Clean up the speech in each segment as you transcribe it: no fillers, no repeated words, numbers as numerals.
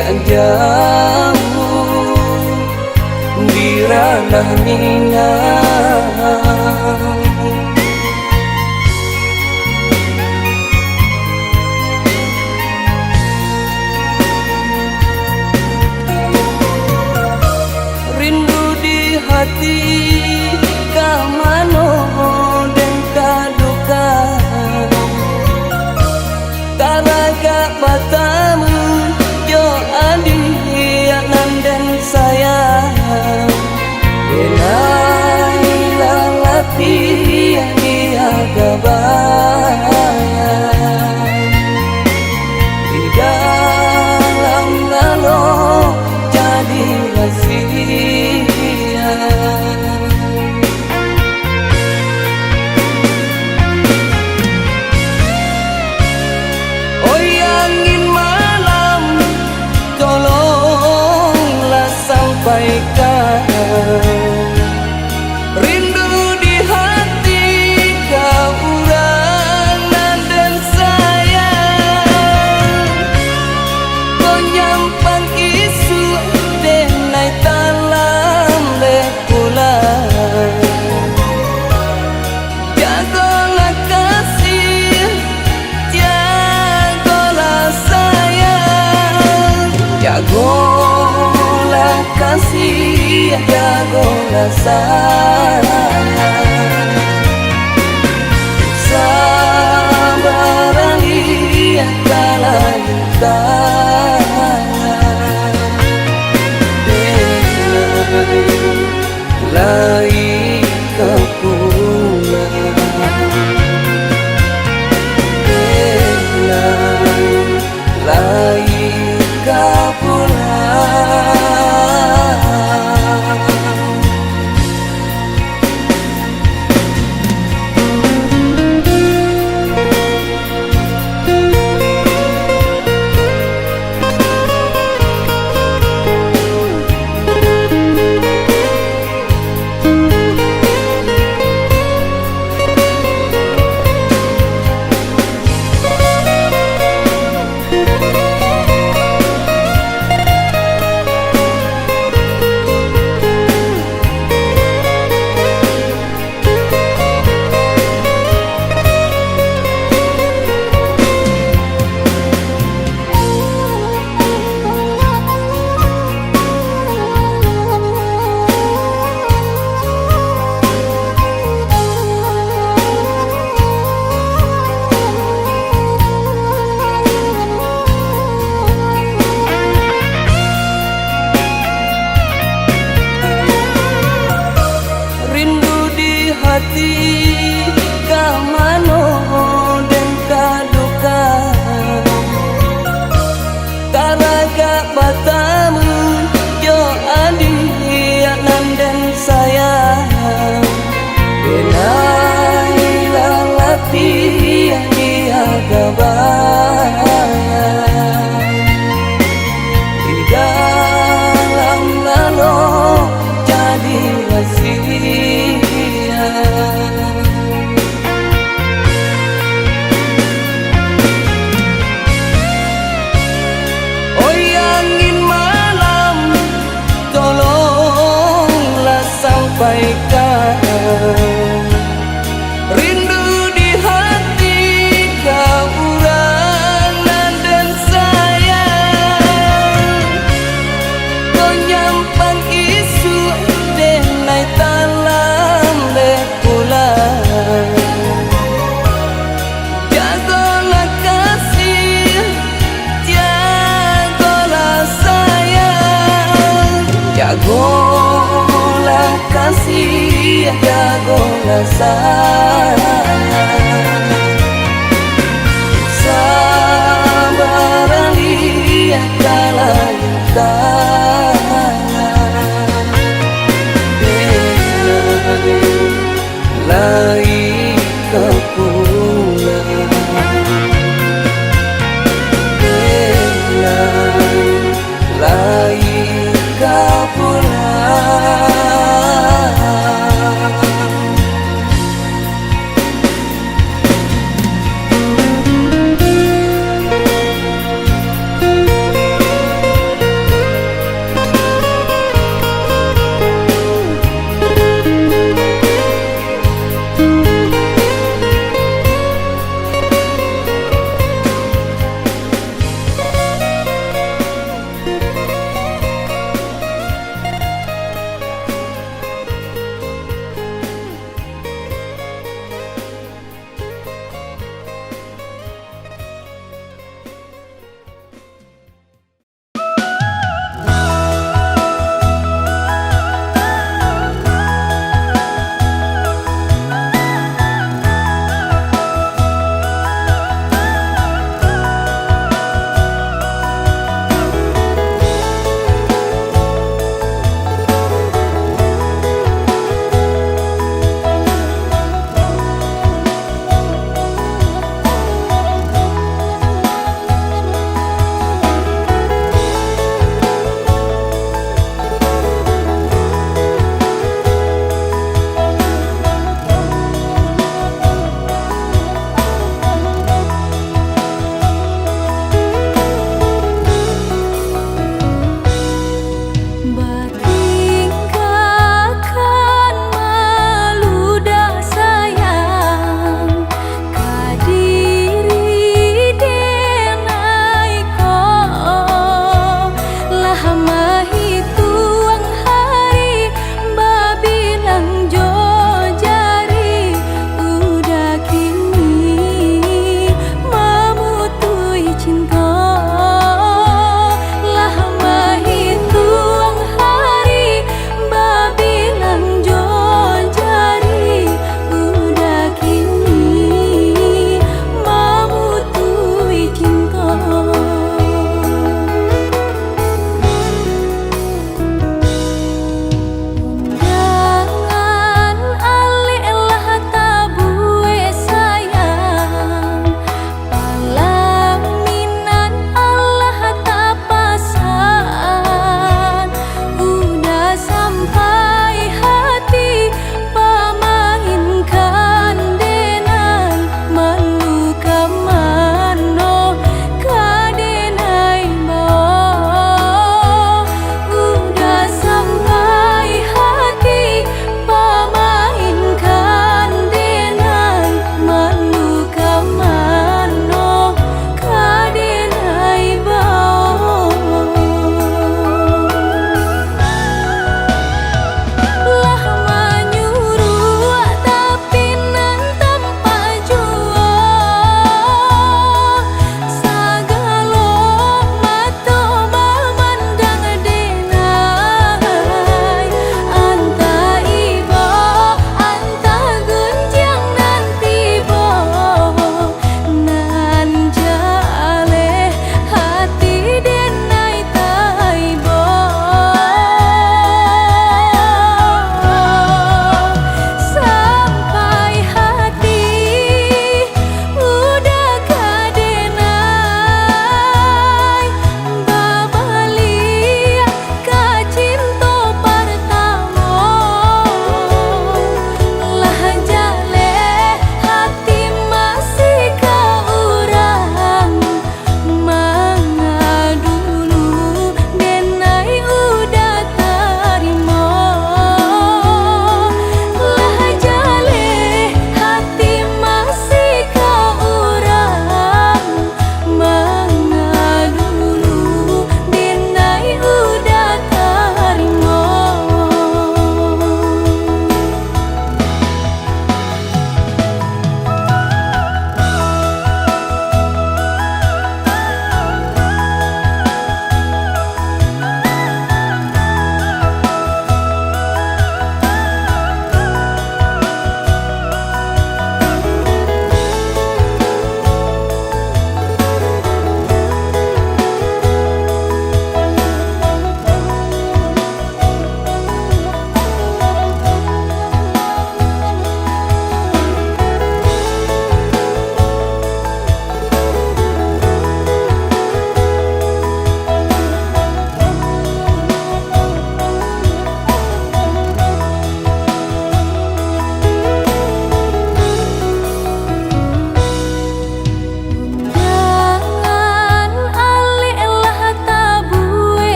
jauh di ranah Minang. Rindu di hati kamano dan kaduka, taraga batamu yo adi nan dan sayang. Enai lalati dia gabayang di dalam lalo jadi rahasia. Oh angin malam, tolonglah sampaikan rindu di hati kau uranan dan sayang. Kau nyampang isu denai talam lekulan, jagolah kasih, jagolah sayang, jagolah kasih, jagolah sayang. Sabaran dia kalah lai kepulang, lai kepulang. Hati kamano dan kaduka, taraga batamu yo adi nan dan sayang. Enai lalati dia gabayang di dalam lalo jadi rahasia. Oh angin malam, tolonglah sampaikan rindu di hati kau uranan dan sayang. Kau nyampang isu denai talam lekulan, jagolah kasih, jagolah sayang, jagolah kasih, jagolah sayang. Sabaran dia kalah lai kepulang, lai kepulang.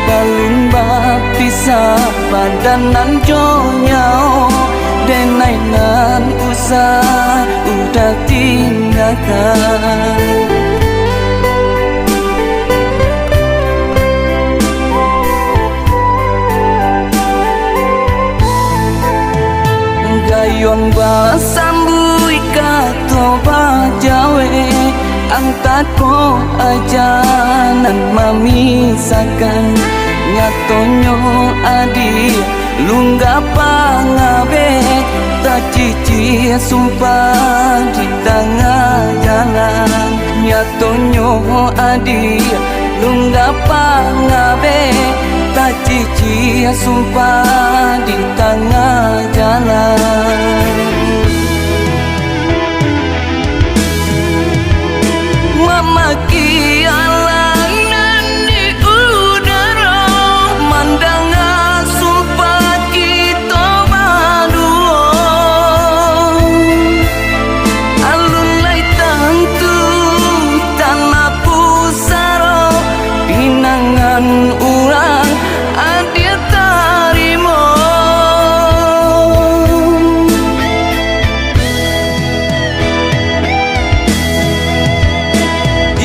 balun bapisa padanan jonyao denai nan usah udah tinggalkan. Gayong basambui kato bajawe angkat ko aja nan mamisakan nyatonyo adi lungga pangabe tak cici sumpah di tengah jalan nyatonyo adi lungga pangabe tak cici sumpah di tengah jalan. Memaki alangan di udara mandangan sumpah kita berdua alun lai tentu tanah pusaro pinangan urang adia tarimo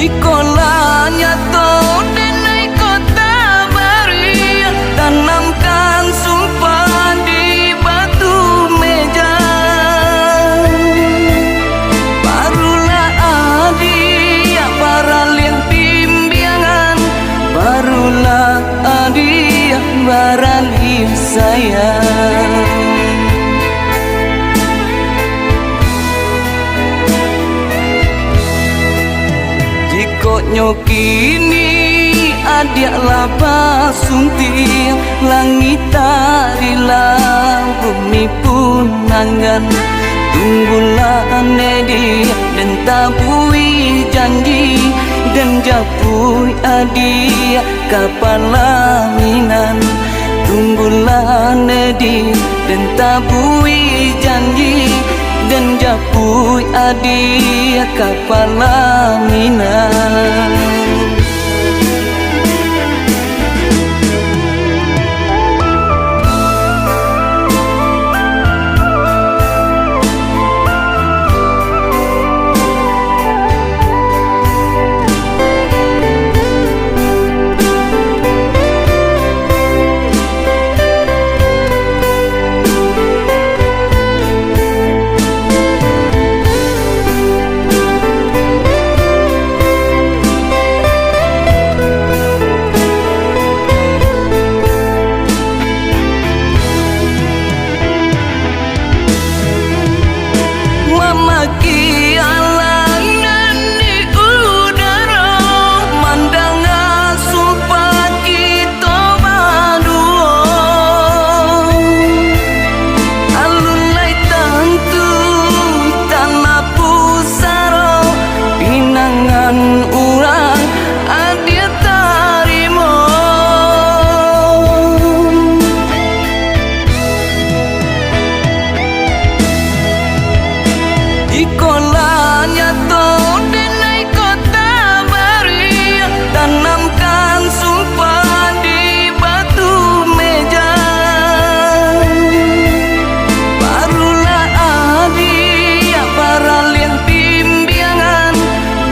ikolanya to denai kota bari tanamkan sumpah di batu meja barulah adia baraliang pimbiangan barulah adia baraliang sayang. Jikoknya kini adia laba sunting langit tarilah bumi pun nangan tunggulah nedi dan tabui janji dan japui adia kapalaminan tunggulah nedi dan tabui janji dan japui adia kapalaminan. Memaki alangan di udara mandangan sumpah kita berdua alun lai tentu tanah pusaro pinangan urang adia tarimo ikolanya to denai kota bari tanamkan sumpah di batu meja barulah adia baraliang pimbiangan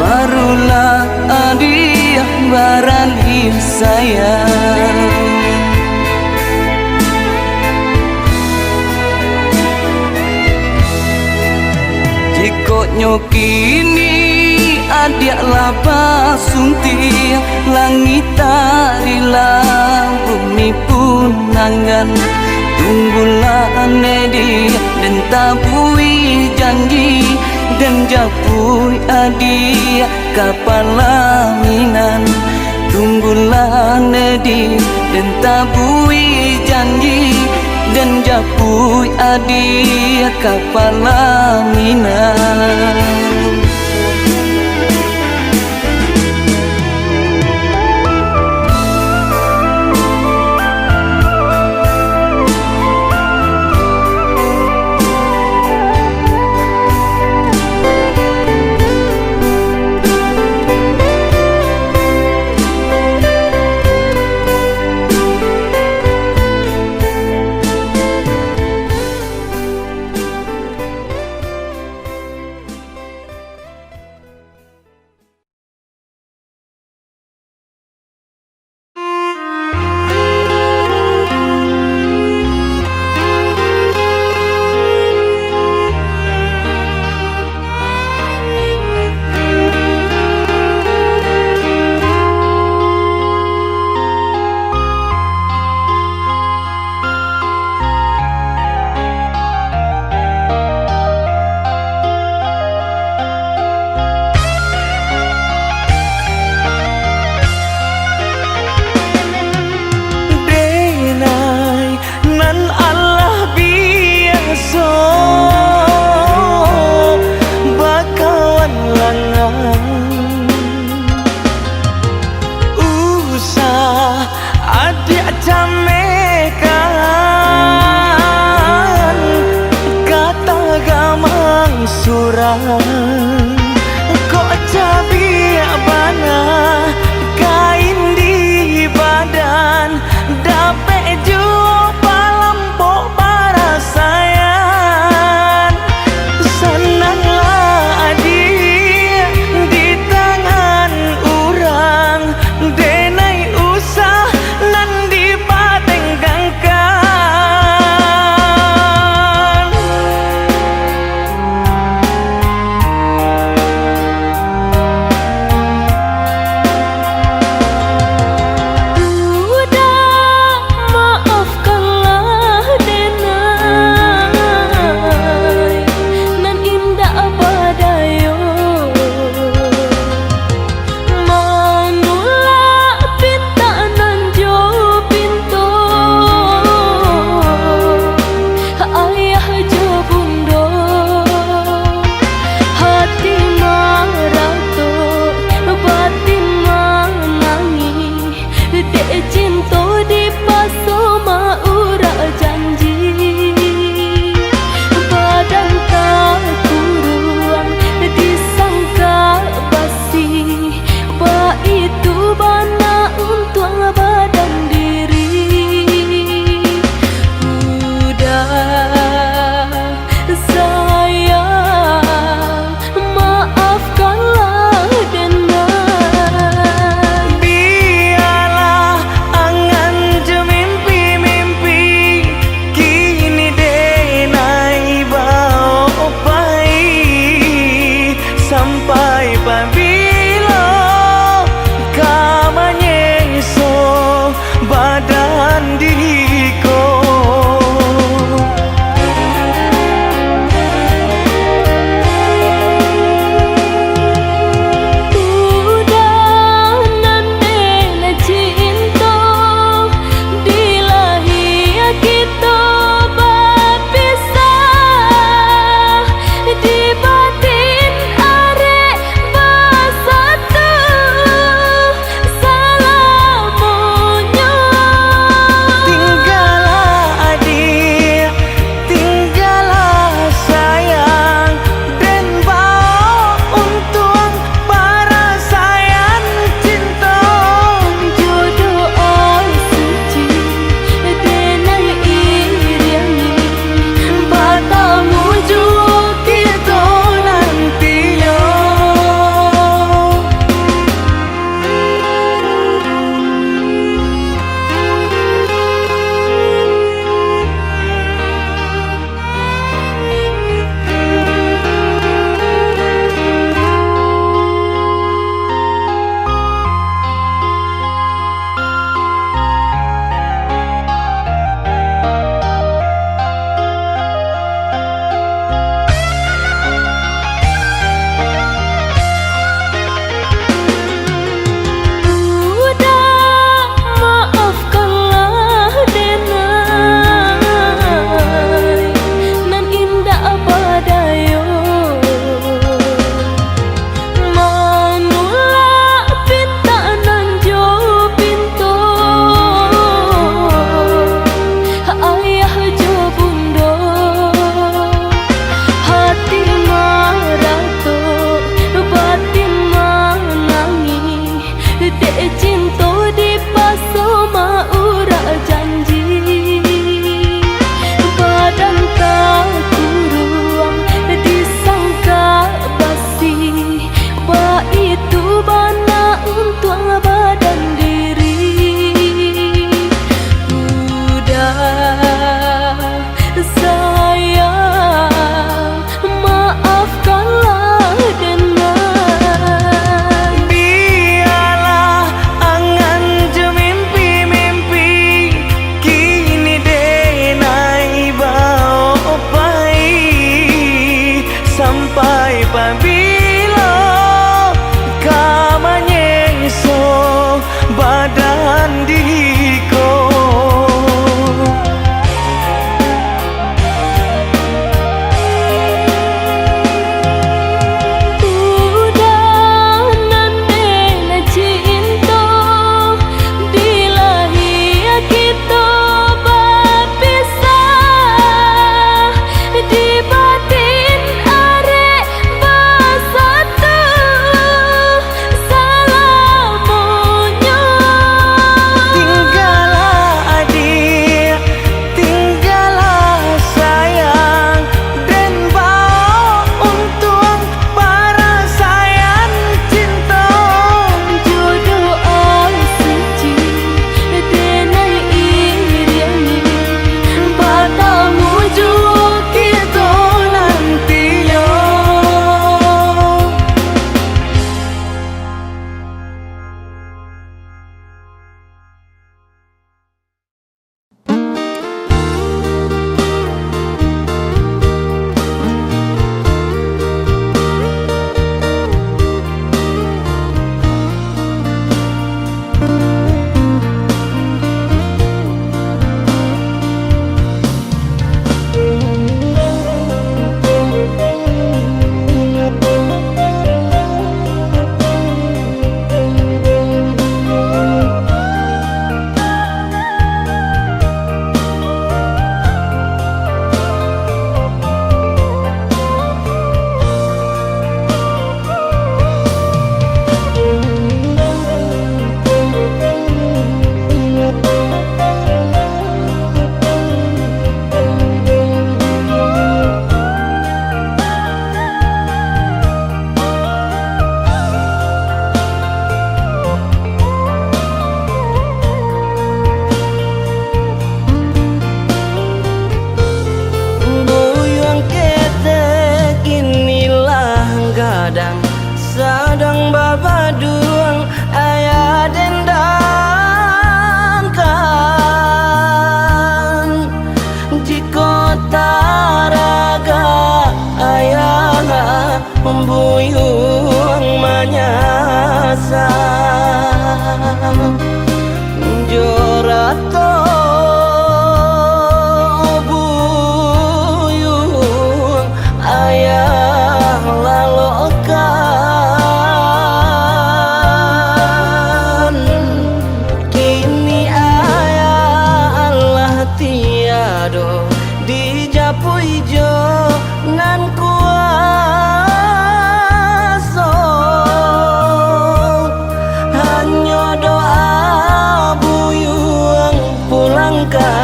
barulah adia baraliang sayang. Jikoknya kini adia laba sunting langit tarilah bumi pun nangan tunggulah nedi dan tabui janji dan japui adia kapalaminan tunggulah nedi dan tabui janji dan japui adia kapalaminan. adik camekan kata gamang surang kok cabi bana kain di badan dapet jua palampok para sayang senanglah adik di tangan orang denai usah nan di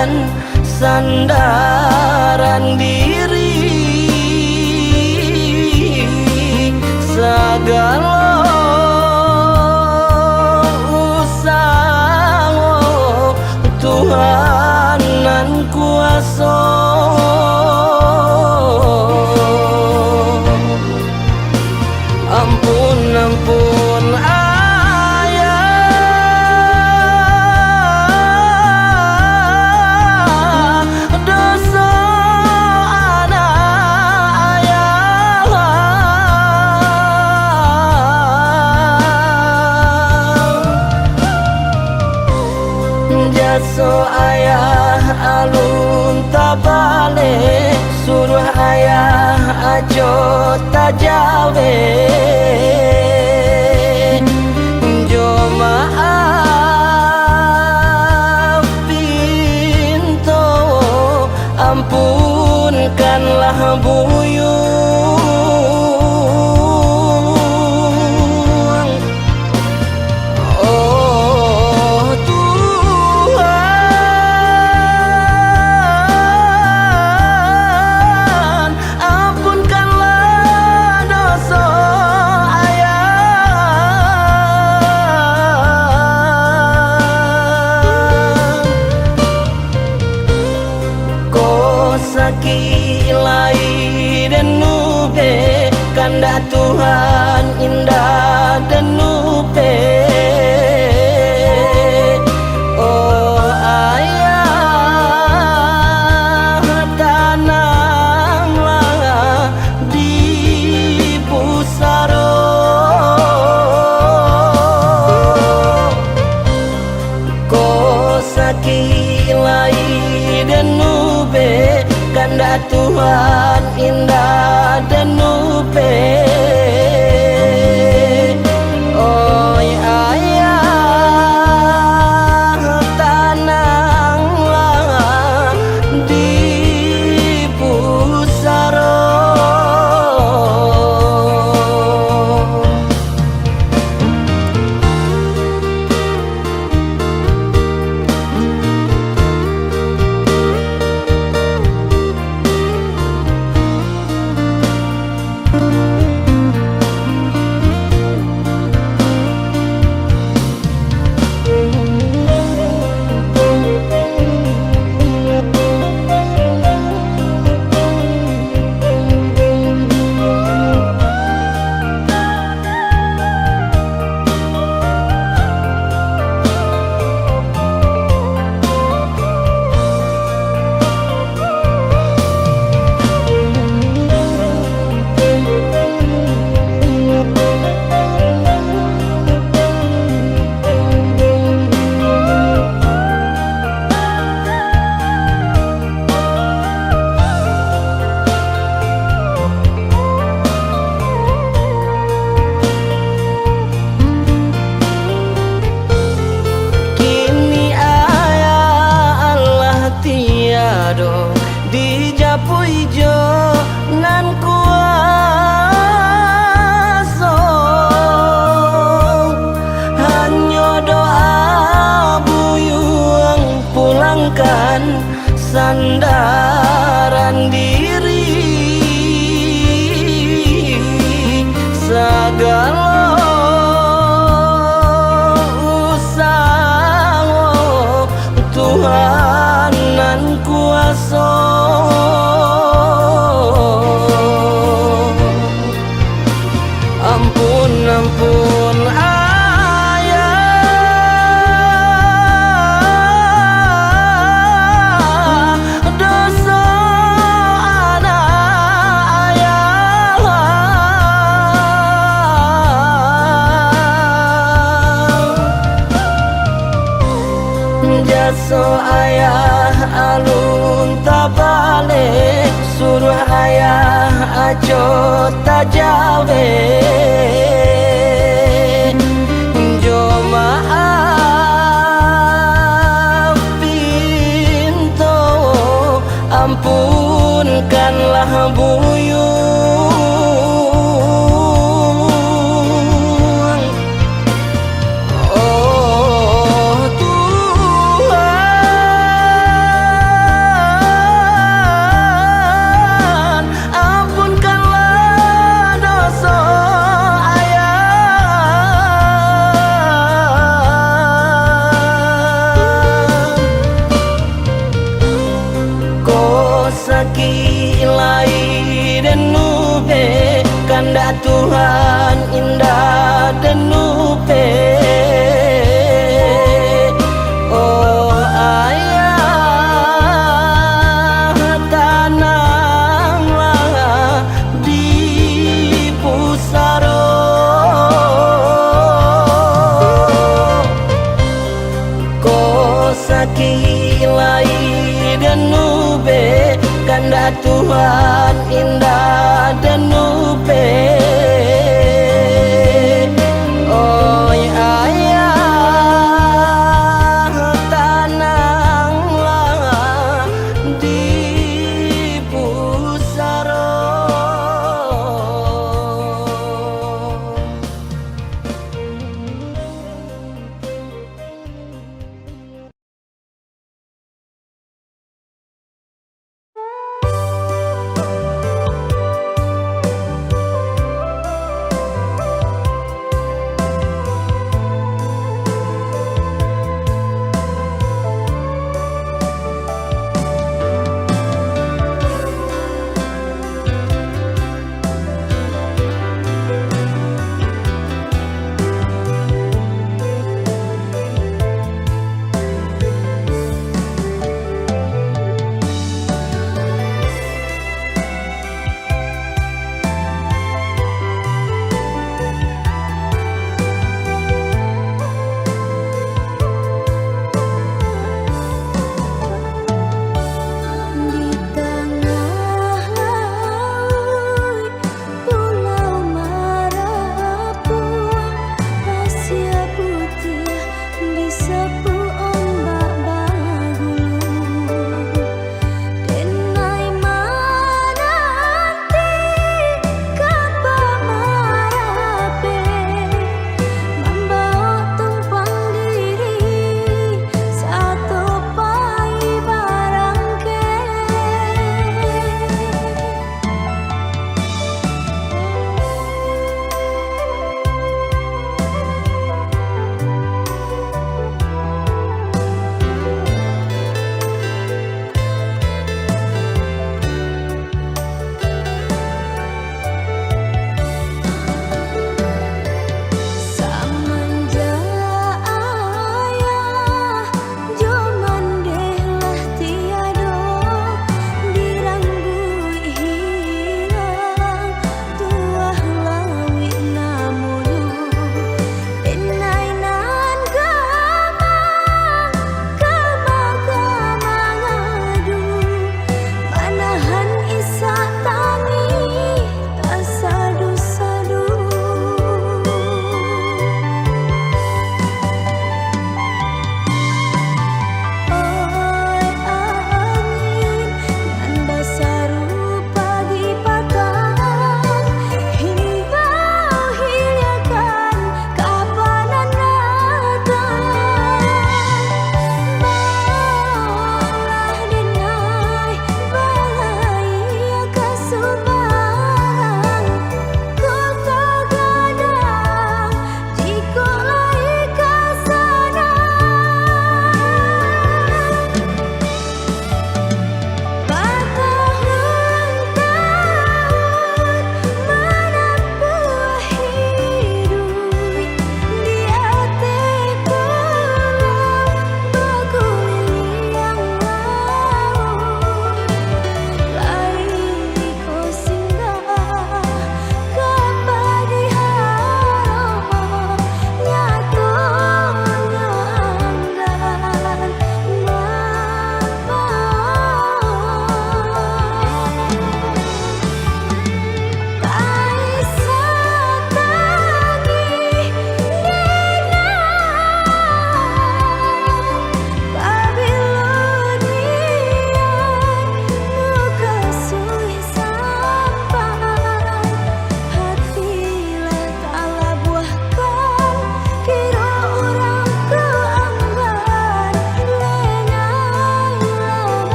pulangkan sandaran diri. Segala usaha Tuhan nan kuasa. Ampun, ampun ayah, dosa anak ayah. Jaso ayah alun tabale, suruh ayah ajo tajawe. Jo maaf pinto, ampunkanlah buyung. Oh Tuhan, ampunkanlah dosa ayah. Ko sakilai dan nube, kanda Tuhan indah dan nube. Oh ayah, tananglah di pusaro. Ko sakilai dan nube, kanda Tuhan indah dan nube. Oh ayah, tananglah di pusaro. Di japu ijo nan kuaso, hanya doa buyung pulangkan sandaran diri. Segala usaha Tuhan nan kuasa. Ampun, ampun ayah, dosa anak ayah. Jaso ayah alun tabale, suruh ayah ajo tajawe. Jo maaf pinto, ampunkanlah buyung. Oh Tuhan, sakilai dan nube kanda Tuhan indah dan nube. Oh ayah tananglah di pusaro ko sakilai dan nube kanda Tuhan indah dan nube. Oh ayah tananglah di pusaro.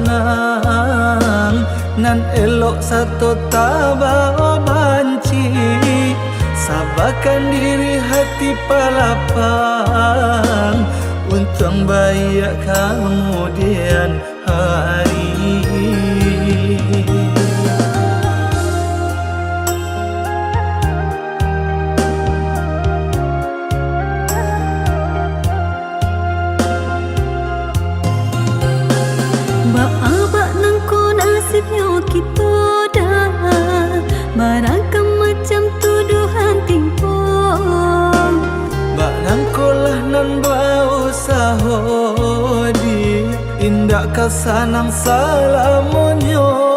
senang nan elok satu tabao banci. Sabarkan diri hati palapang untuk baik kemudian hari. Baabak nangko nasibnya kita dah barangkam macam tuduhan timpong. Bak nangkolah nan berusaha di indak kesanang salamonyo.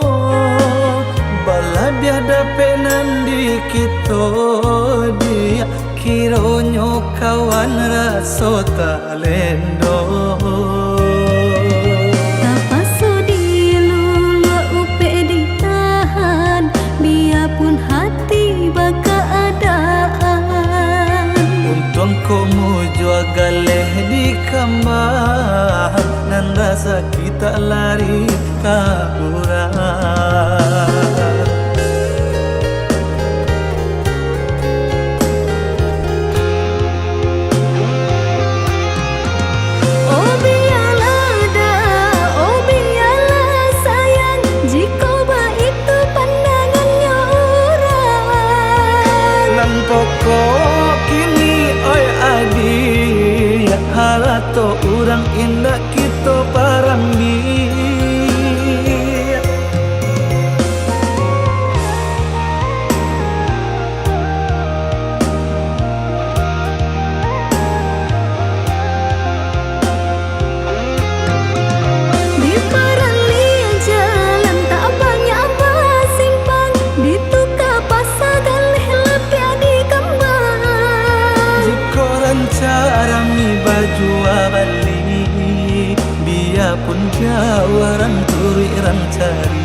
Bala biada penan di kita dia kironyo kawan raso talendo. Komu jua galeh di kamar nan rasa kita lari kaburan. Oh biarlah dah, oh biarlah sayang, jika baik tu pandangannya orang. Nan pokok kini oi adi halato urang indah kita parambi. Di parali jalan tak banyak apa simpang, ditukar pasar galih lepia di kembang. Jika rancara mi baju abali, biarpun jauh orang turi orang cari.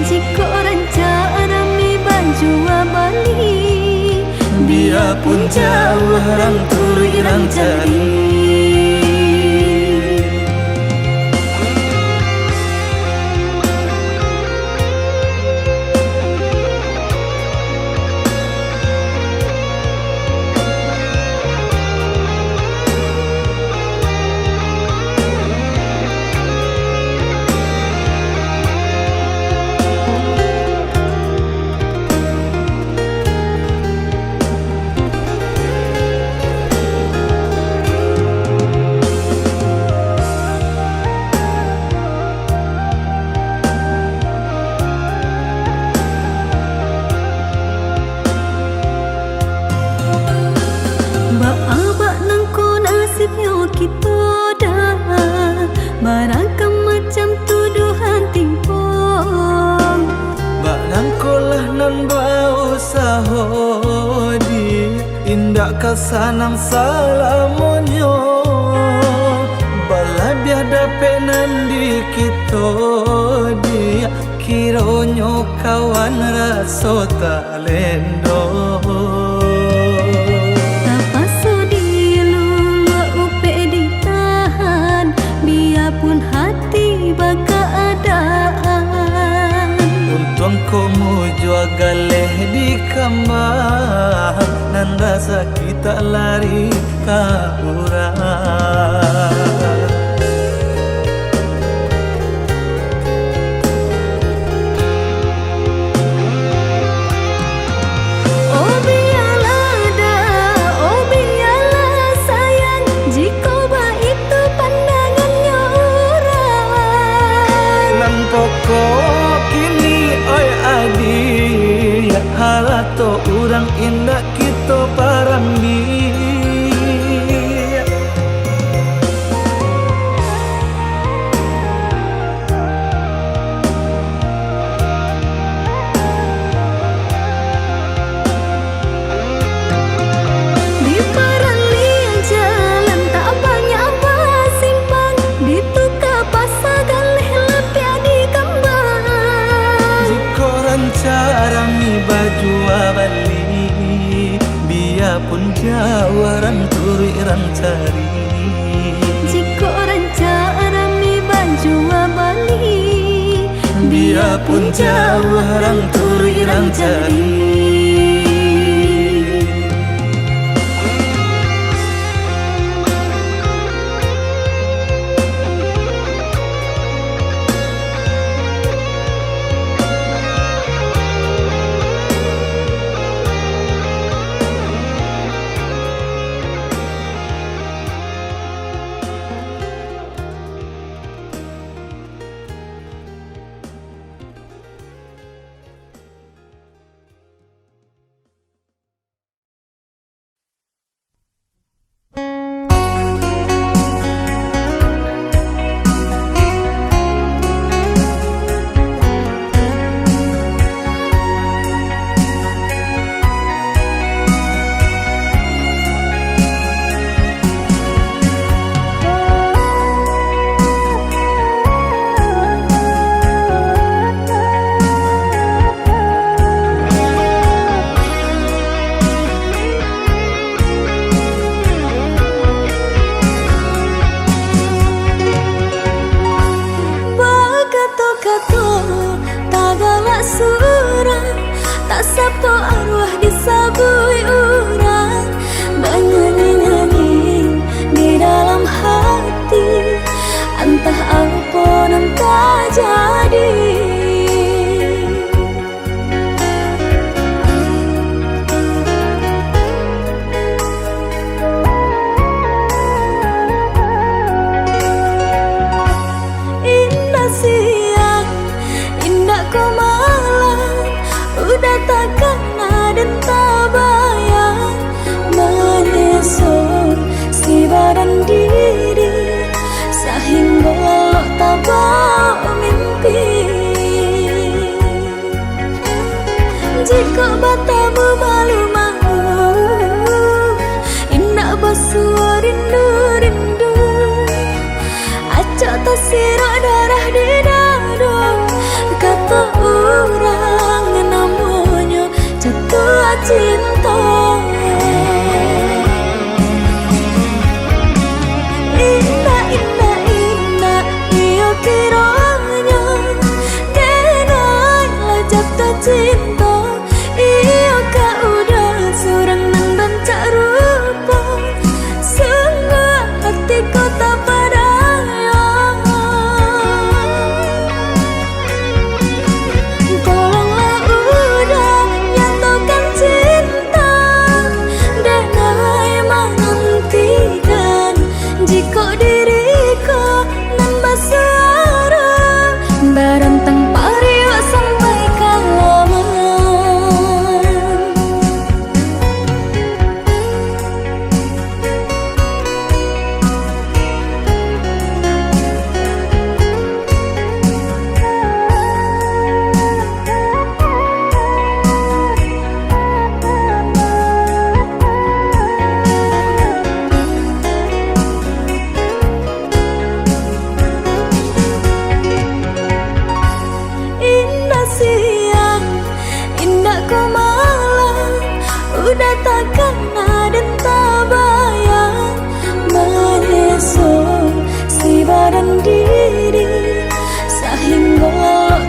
Jika orang cara mi baju abali, Biarpun jauh orang turi orang cari. Baabak nangko nasibnya kita dah barangkam macam tuduhan timpong. Bak nangkolah nan berusaha di indak kesanang salamonyo. Bala biada penan di kita dia kironyo kawan raso talendo. Untung komu jua galeh di kamar nan rasa kita lari kaburan. Oh biarlah dah, oh biarlah sayang, jika baik tu pandangannya orang. Nan pokok kini oi adi halato urang indah kita parambi. Di parali jalan tak banyak apa simpang, ditukar pasar galih lepia di kembang. Jika rancara mi baju abali, biarpun jauh orang turi orang cari. Jika orang cara mi baju abali, Ia pun jauh rang turi rang cari. Jika batamu malu-malu, indah basuh rindu-rindu, acak tersirat darah di dada. Kata orang namanya jatuh cinta. Indah, indah, indah, ia kiranya dengarlah jatuh cinta. Udah takkan ada tak bayang menyusul si badan diri sehingga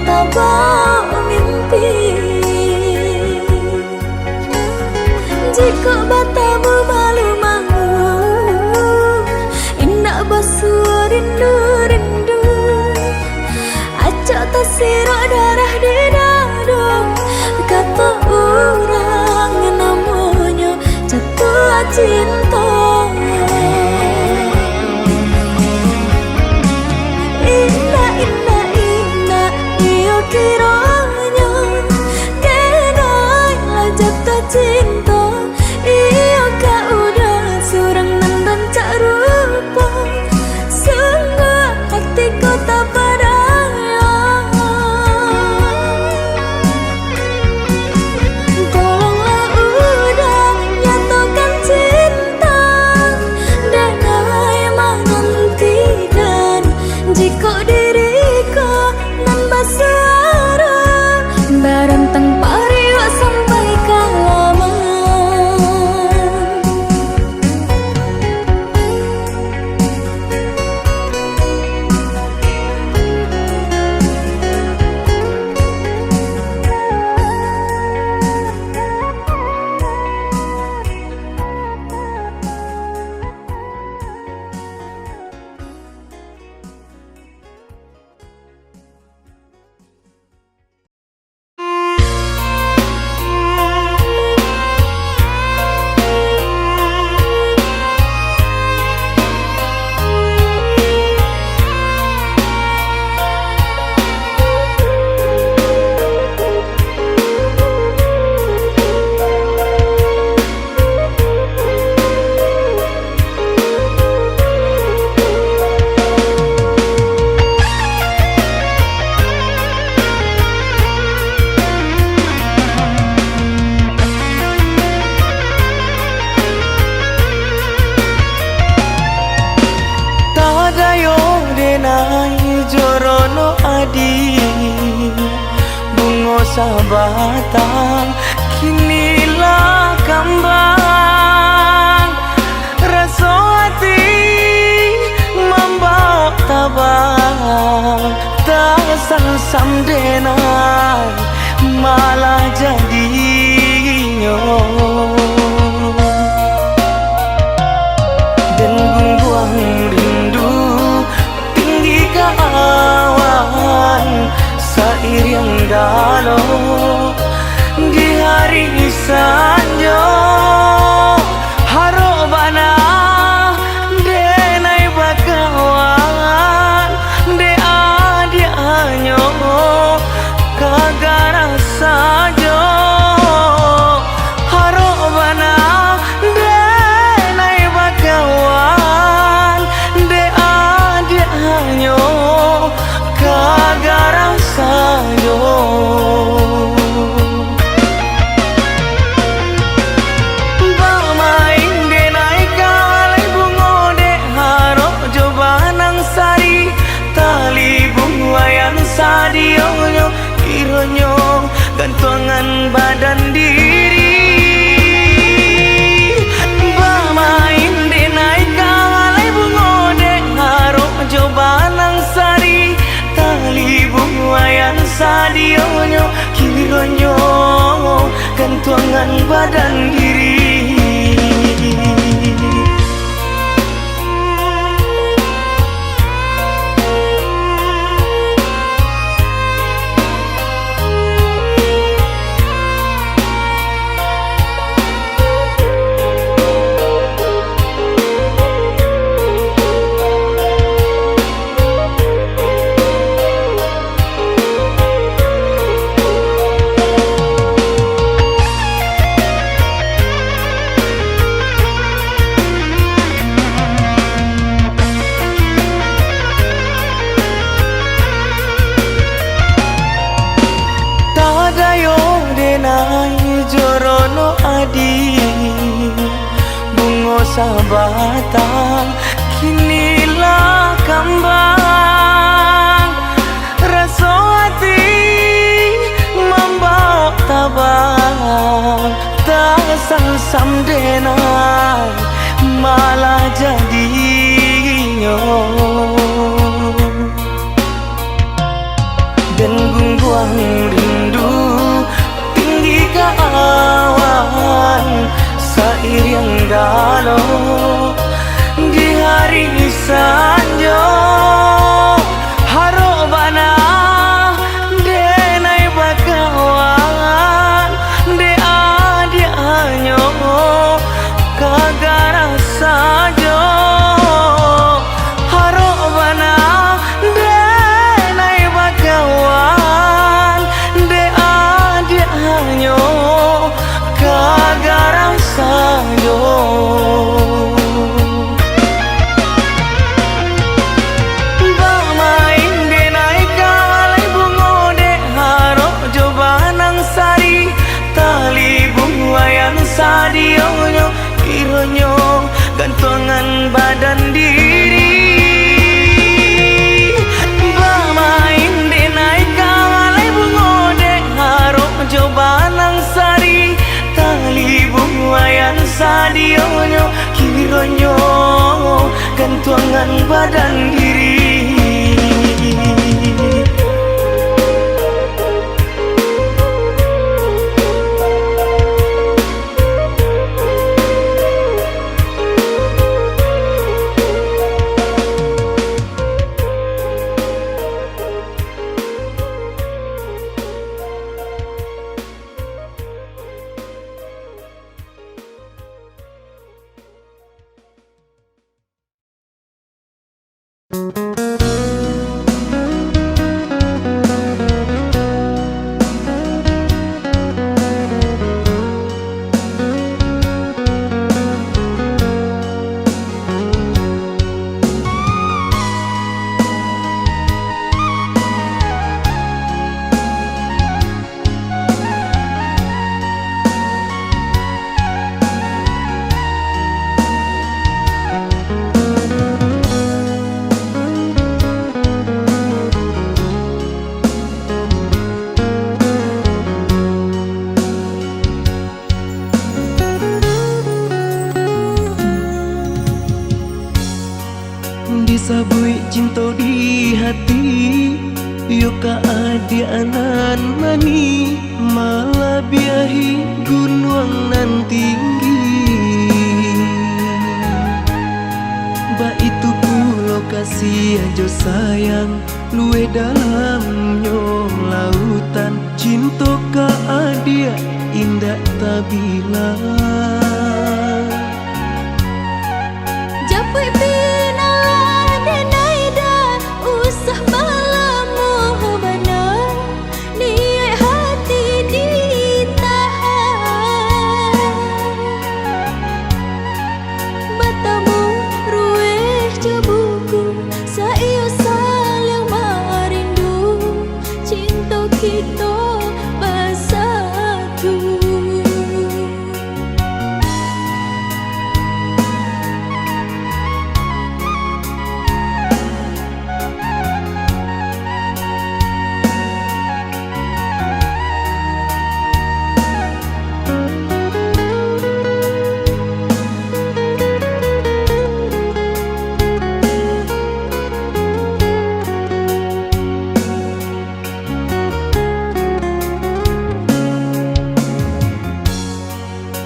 tak bawa mimpi. Jika batamu malu-malu, indah basuh rindu-rindu, acak tersirat darah di dada. Kata orang namanya jatuh cinta. Indah, indah, indah, ia kiranya dengarlah jatuh cinta. Ia kau udah surang dan cak rupa, sungguh hatiku tak berdaya. Jika diriku nambah suara sabatang kinilah kembang rasa hati membawa tabang tak sam denai malah jadinya dan buang rindu tinggi ke awan seiring dalam di hari sanjo harobana denai bakawan de adianyo kagara sajo harobana denai bakawan de adianyo kagara sajo bamain denai kalai bungo de haro jobanang sari tali bungayan sadionyo kironyo gantungan badan diri bamain denai kalai bungo de haro jobanang sari tali bungayan sadionyo kironyo gantungan badan diri. Jorono adi bungo sabatang kinilah kembang rasa hati membawa tabang tak sam denai malah jadinya dan buang rindu tinggi ke awan seiring dalam di hari sanjo harobana denai bakawan de adianyo kagara sajo harobana denai bakawan de adianyo kagara sajo bamain denai kalai bungo de haro jobanang sari tali bungayan sadionyo kironyo gantungan badan diri bamain denai kalai bungo de haro jobanang sari tali bungayan sadionyo kironyo gantungan badan diri. adianan mani malah biahi gunung nan tinggi. Ba itu pulau kasih ajo sayang luwe dalamnya lautan. Cinta ka adia indah tabilang. Japui pinalah denaida usah balamu benar niat hati ditahan. Batamu rueh cebuku saiyo saling marindu. Cinta kita bersatu.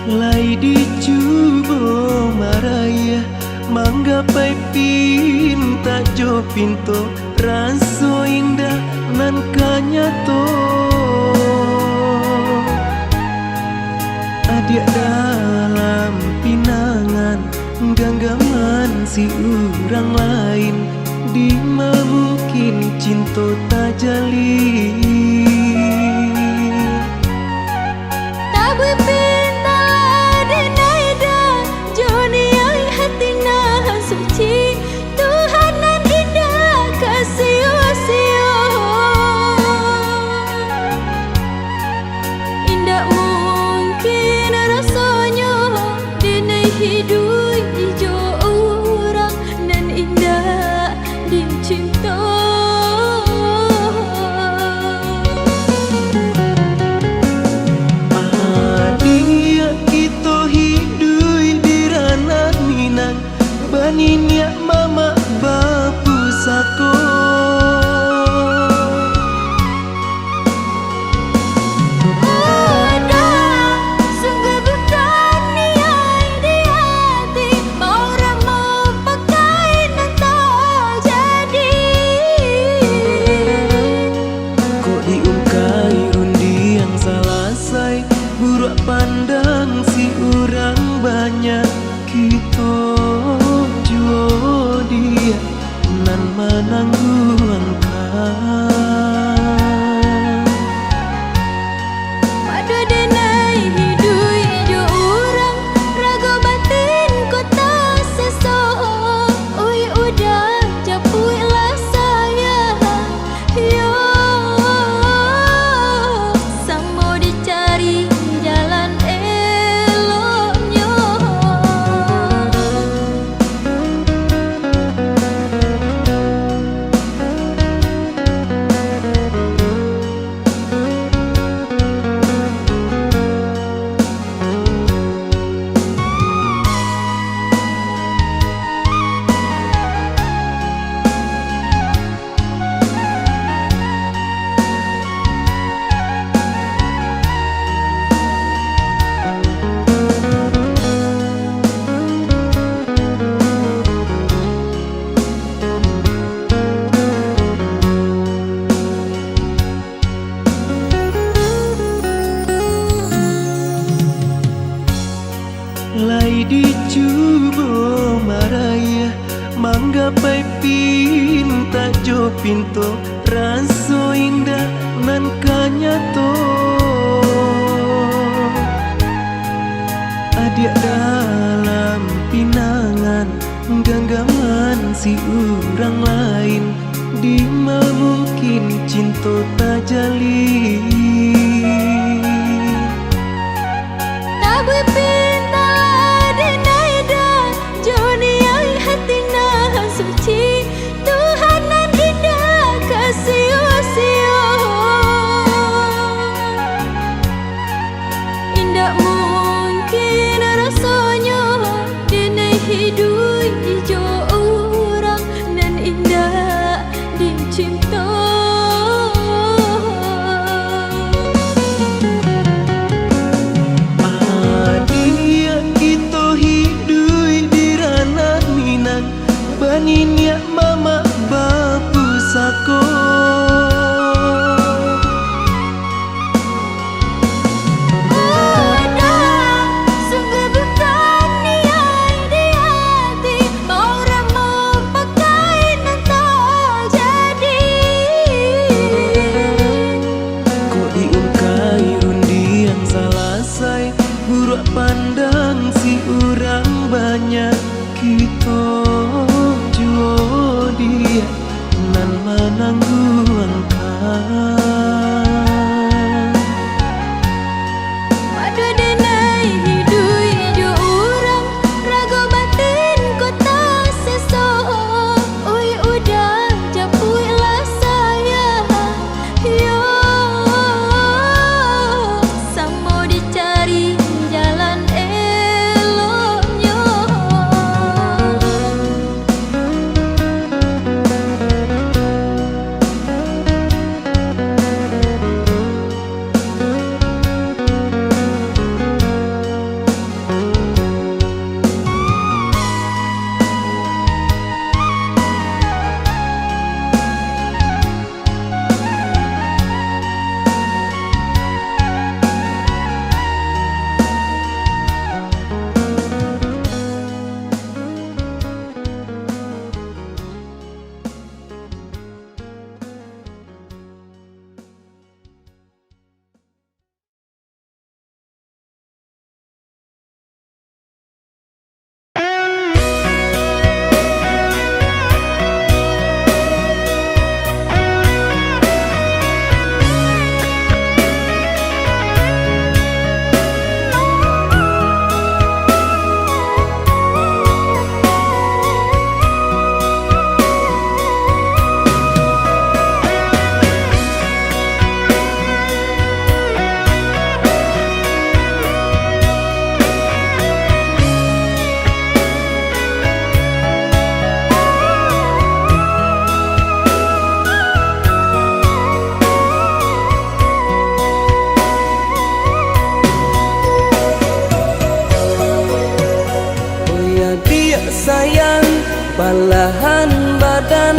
Lai dicubo maraya manggapai pinta jo pinto raso indah nan kanyato. Adia dalam pinangan genggaman si urang lain di mungkin cinta tajali. Tabui pinalah denaida joni ai hati nah suci. Tuhan nan indah kasih-kasih. Indah mungkin rasanya dina hidup ijo orang nan indah dicinta. Adia kita hidup di ranah minang baninya mama bapu sako. Ada sungguh bukan niat di hati orang mau pakai nan tak jadi. Kok diungkai undi yang salah say buruk pandang si orang banyak. Kita jual dia nan menangguhkan. Pada denai hidup ijo orang raga batin kota sesoh. Oi udah japuilah saya yo samo dicari jalan eloknya. Lai dicubo maraya manggapai pinta jo pinto raso indah nan kanyato. Adia dalam pinangan genggaman si urang lain di mungkin cinta tajali. Tabui pinalah denaida joni ai hati nah suci. Tuhan nan indah kasih-kasih. Indah mungkin rasanya dina hidup ijo orang nan indah dicinta. Balahan badan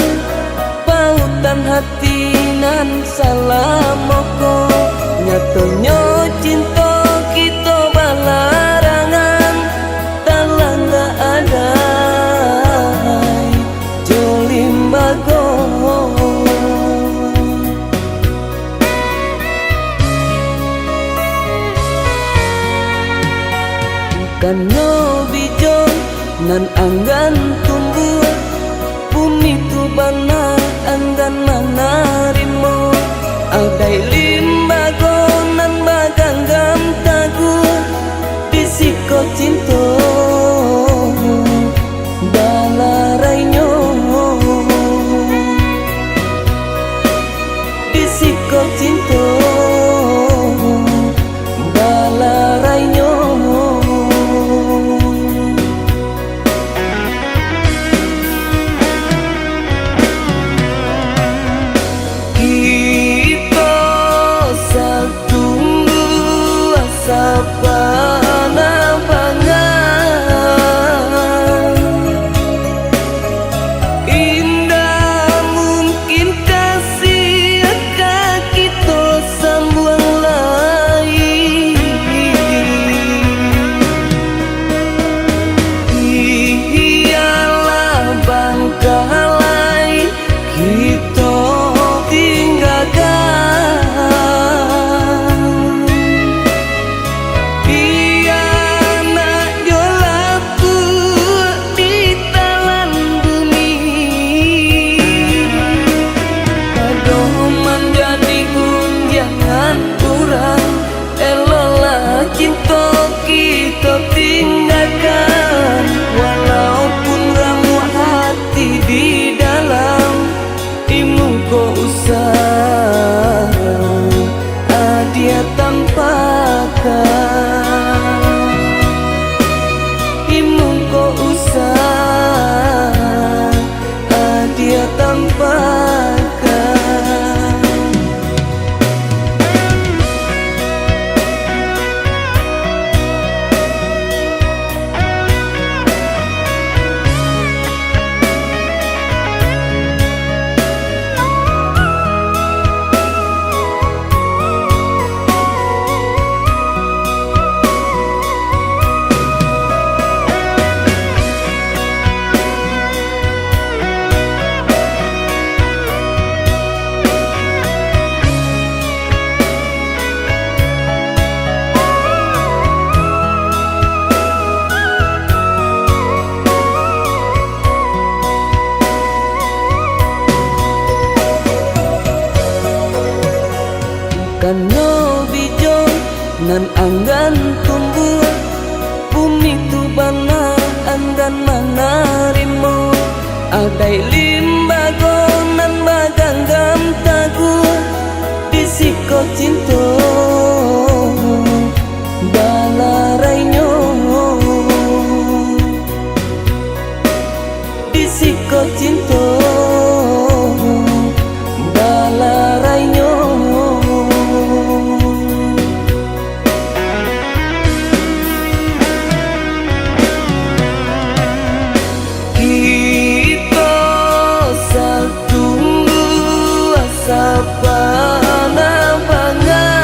pautan hati nan salah moko nyatonyo cinta kita balarangan talang gak ada jolim bago kano bijo nan anggan tumbuh bumi tu bana anggan manarimo aldai limbago nan baganggam tagu disiko cinto balarainyo disiko cinto balarainyo sapana bangan indah mungkin kasih akan kita sambung lagi iyalah bangkalai kita tinggalkan kita tinggalkan walaupun ramu hati di dalam imung ko usah dia tampakkan imung ko usah dia tampakkan kano bijo nan anggan tumbuh bumi tu bana anggan manarimo aldai limbago nan baganggam tagu disiko cinto balarainyo disiko cinto balarainyo sapana bangan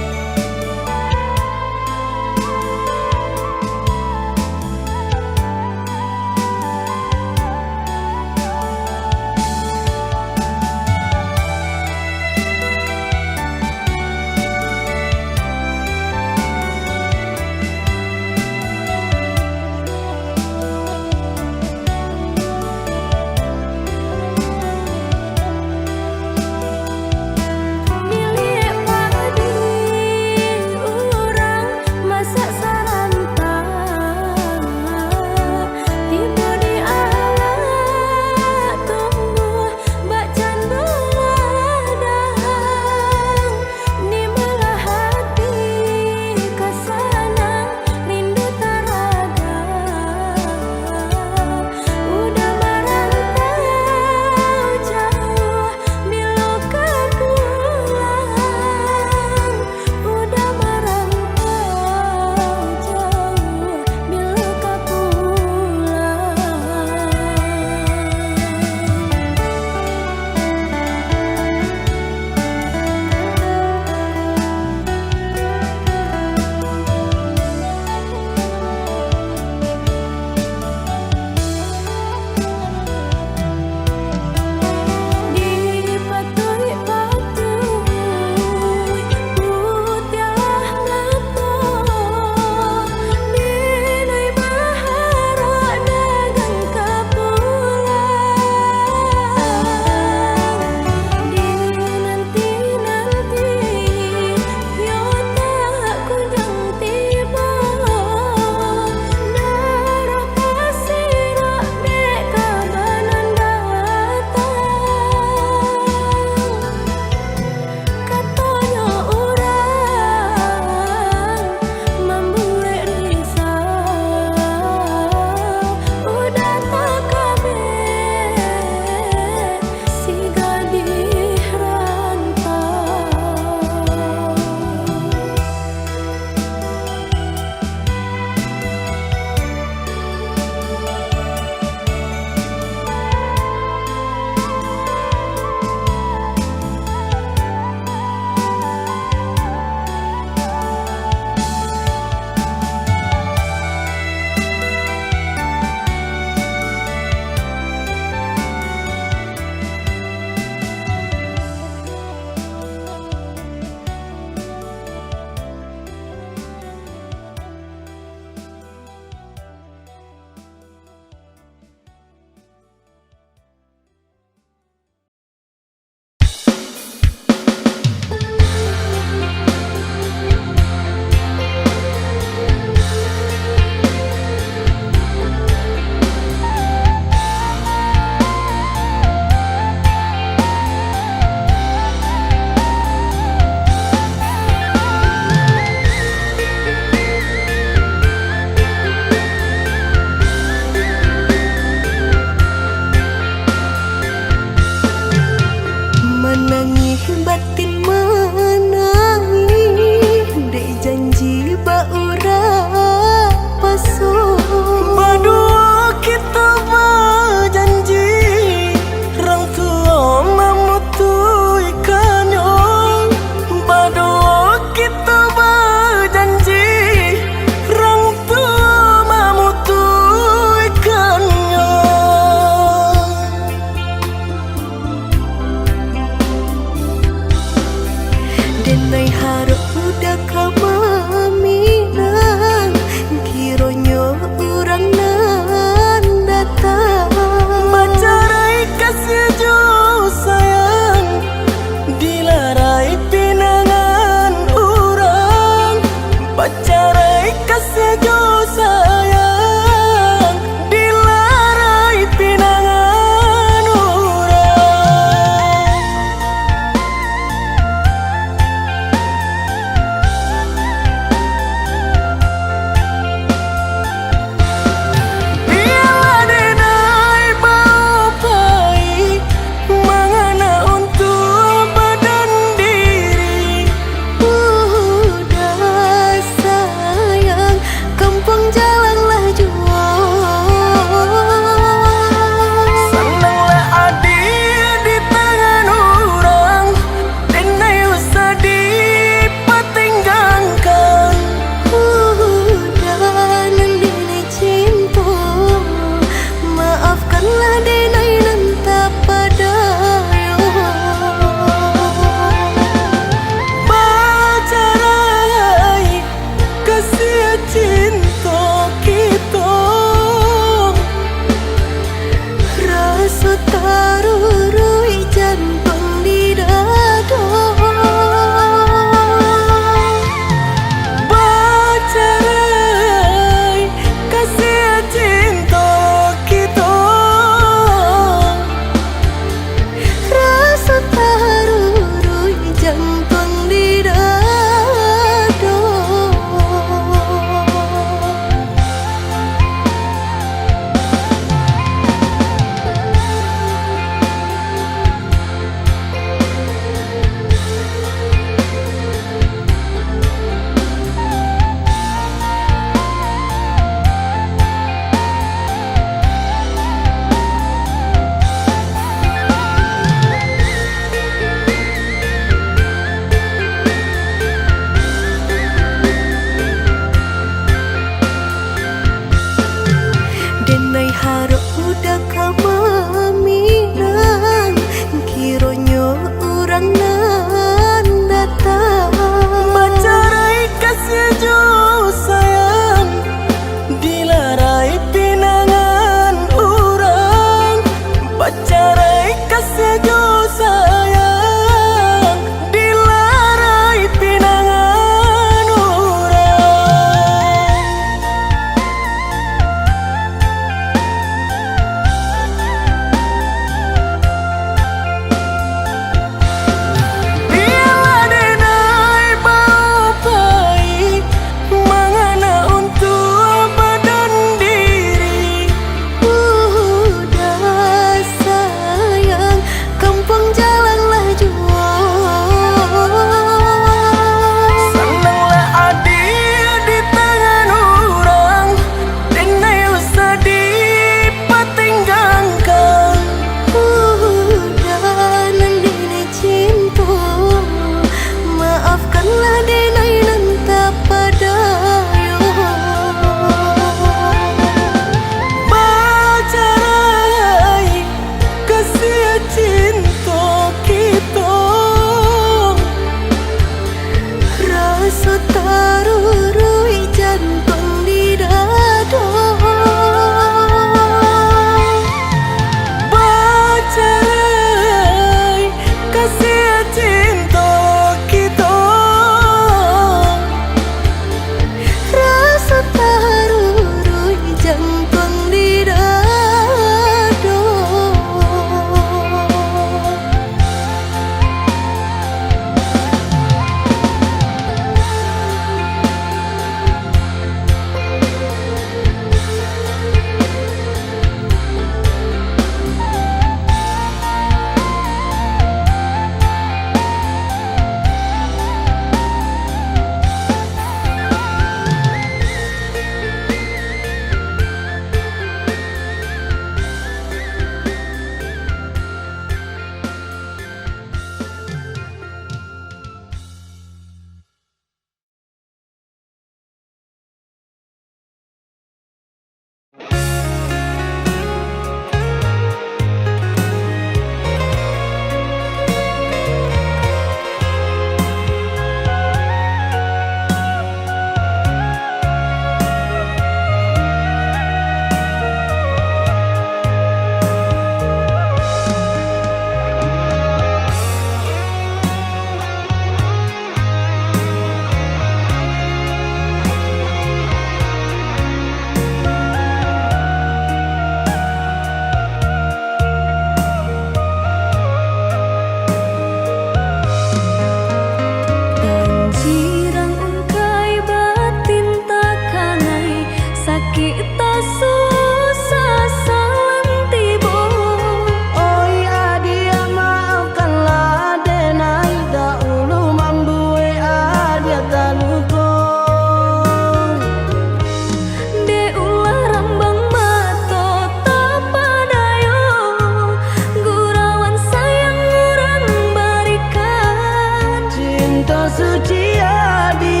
cinta suci adi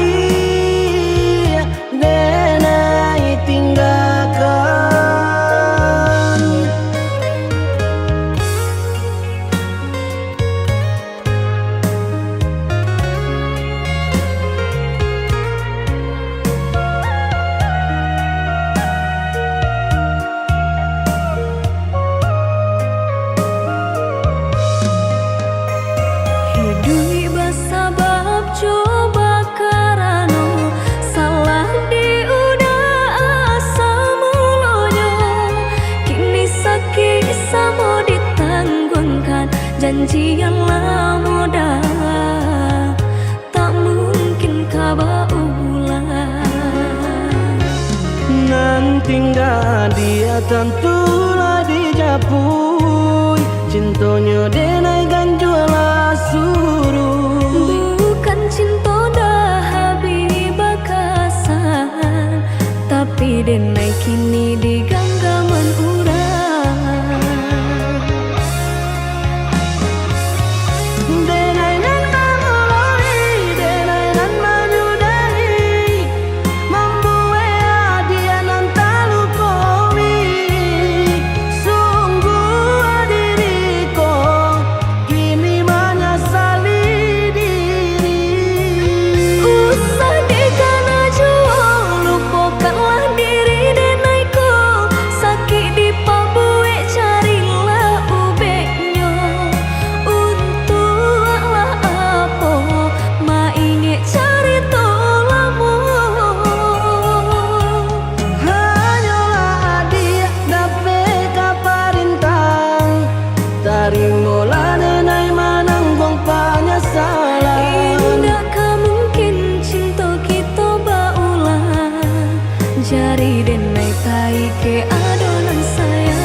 denai tinggalkan. Hidui basabab coba karano salah diudah asa mulonyo kini sakit samo ditanggungkan janji yang lama dah tak mungkin kaba ulang. Nanti nggak dia tentulah dijapui cintonya denai ganjuala suruh. Bukan cinta dah habis bakasan tapi denai kini di genggaman urang. Denai nan memulai, denai nan menyudahi, membuat dia nan tak lupawi. Sungguh diriku kini menyesali diri. Usah dikana jua lupakanlah diri denaiku sakit di pabue carilah ubeknya untuklah apa ma ingin cari tolamu. Hanyalah dia dapat kaparintang tarimulah denai menanggung penyesalan. Indakkah mungkin cinta kita baulang jari denai tai ke adonan sayang.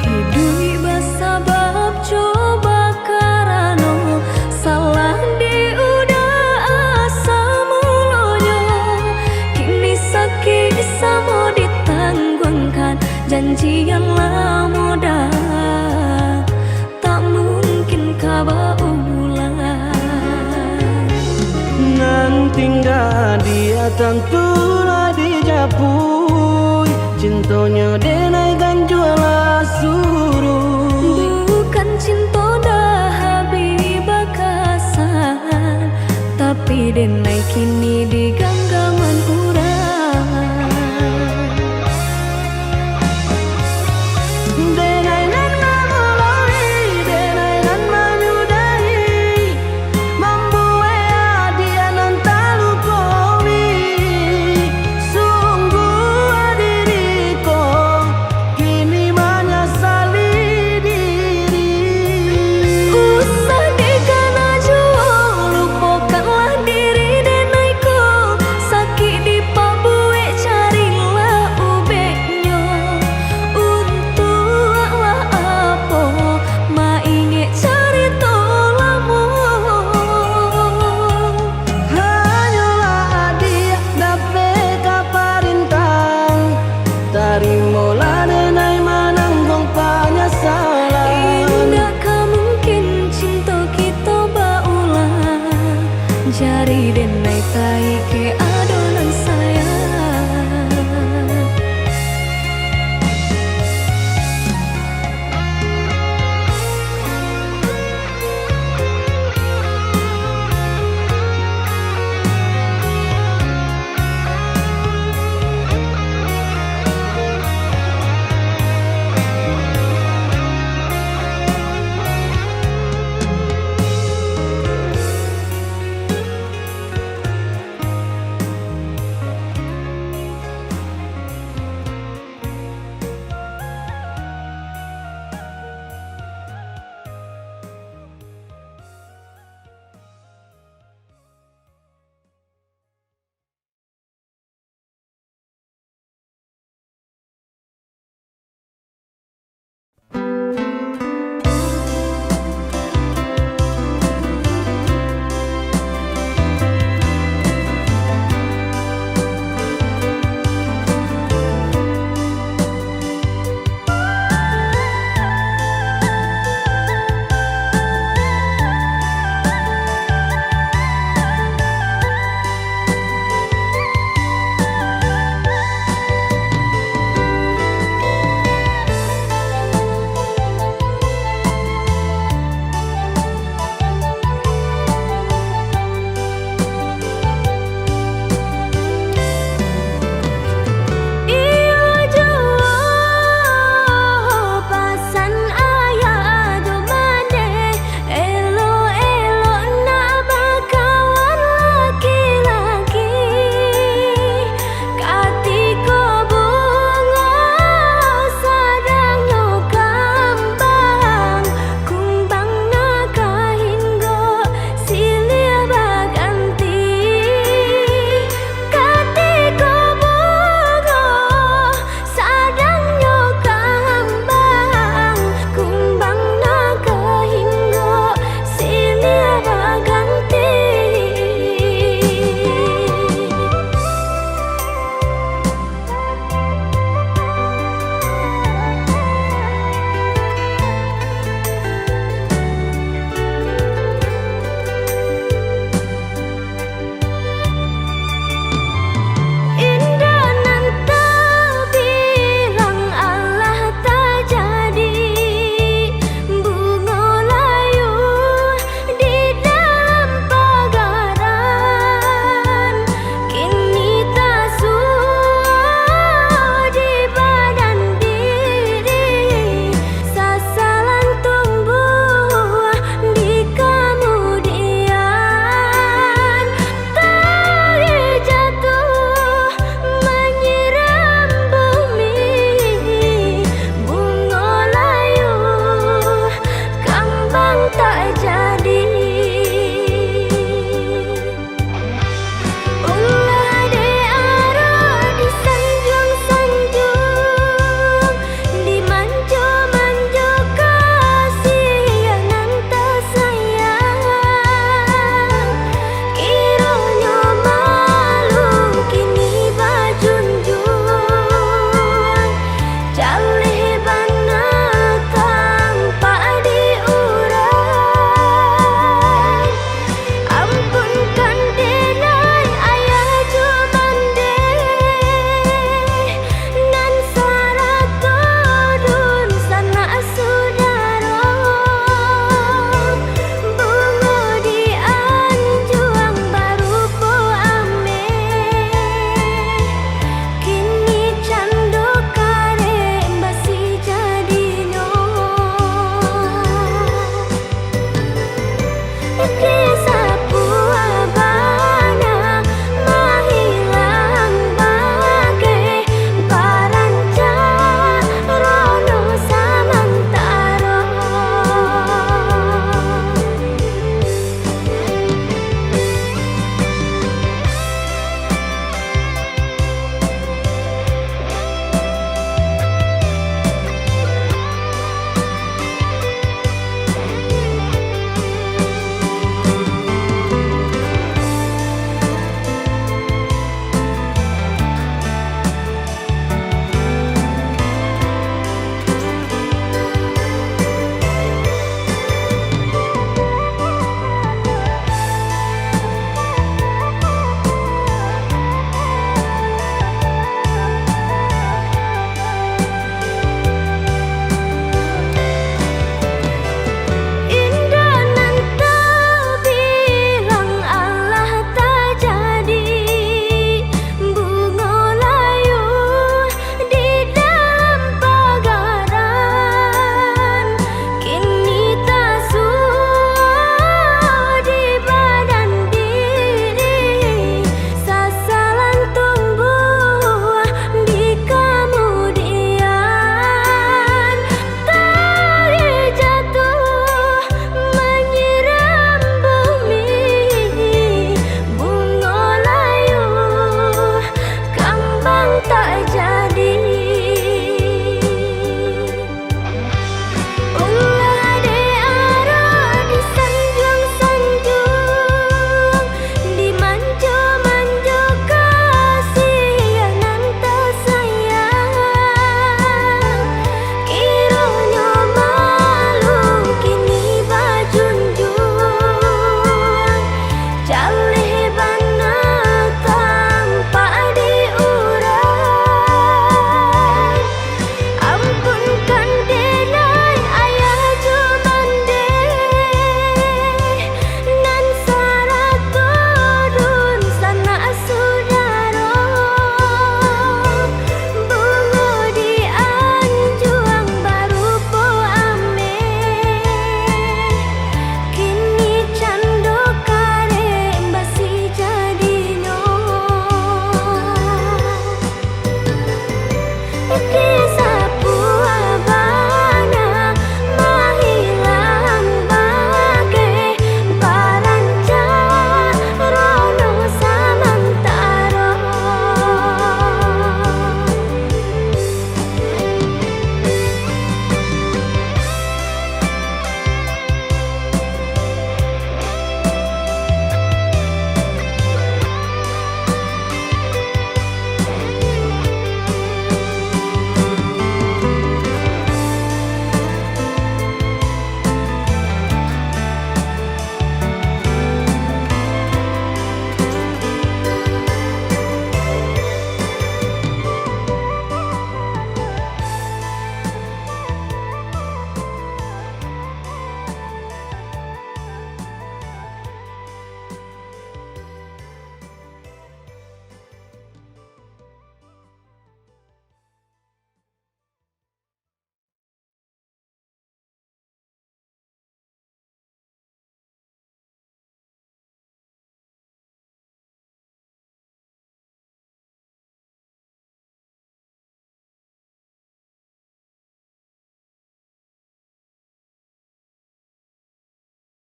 Hidui basabab coba karano salah diudah asa mulonyo kini sakit samo ditanggungkan janji yang lama dah tak mungkin kaba ulang. Nanti nggak dia tentulah dijapui cintonya denai ganjuala suruh. Bukan cinta dah habis bakasan tapi denai kini diganti